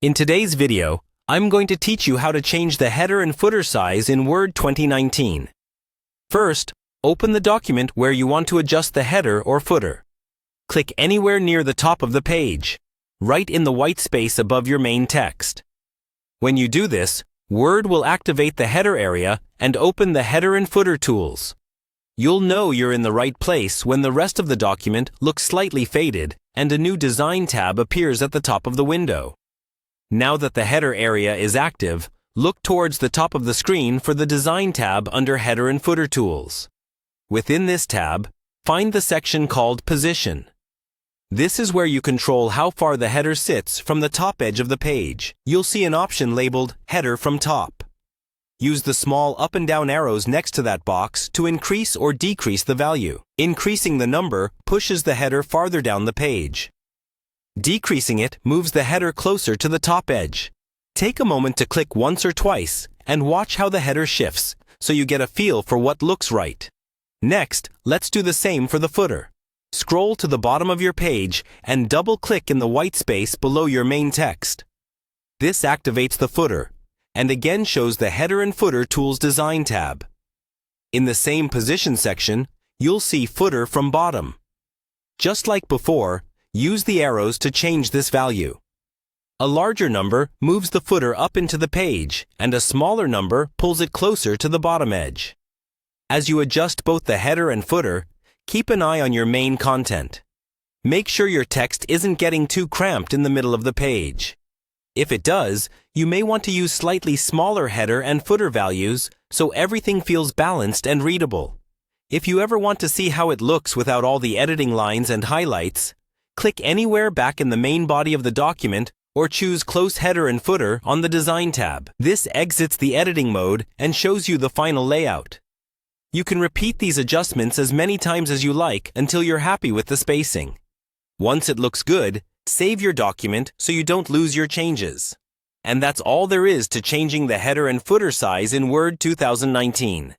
In today's video, I'm going to teach you how to change the header and footer size in Word 2019. First, open the document where you want to adjust the header or footer. Click anywhere near the top of the page, right in the white space above your main text. When you do this, Word will activate the header area and open the header and footer tools. You'll know you're in the right place when the rest of the document looks slightly faded and a new Design tab appears at the top of the window. Now that the header area is active, look towards the top of the screen for the Design tab under Header and Footer Tools. Within this tab, find the section called Position. This is where you control how far the header sits from the top edge of the page. You'll see an option labeled Header from Top. Use the small up and down arrows next to that box to increase or decrease the value. Increasing the number pushes the header farther down the page. Decreasing it moves the header closer to the top edge. Take a moment to click once or twice and watch how the header shifts so you get a feel for what looks right. Next, let's do the same for the footer. Scroll to the bottom of your page and double-click in the white space below your main text. This activates the footer and again shows the Header and Footer Tools Design tab. In the same Position section, you'll see Footer from bottom. Just like before, use the arrows to change this value. A larger number moves the footer up into the page, and a smaller number pulls it closer to the bottom edge. As you adjust both the header and footer, keep an eye on your main content. Make sure your text isn't getting too cramped in the middle of the page. If it does, you may want to use slightly smaller header and footer values so everything feels balanced and readable. If you ever want to see how it looks without all the editing lines and highlights, click anywhere back in the main body of the document or choose Close Header and Footer on the Design tab. This exits the editing mode and shows you the final layout. You can repeat these adjustments as many times as you like until you're happy with the spacing. Once it looks good, save your document so you don't lose your changes. And that's all there is to changing the header and footer size in Word 2019.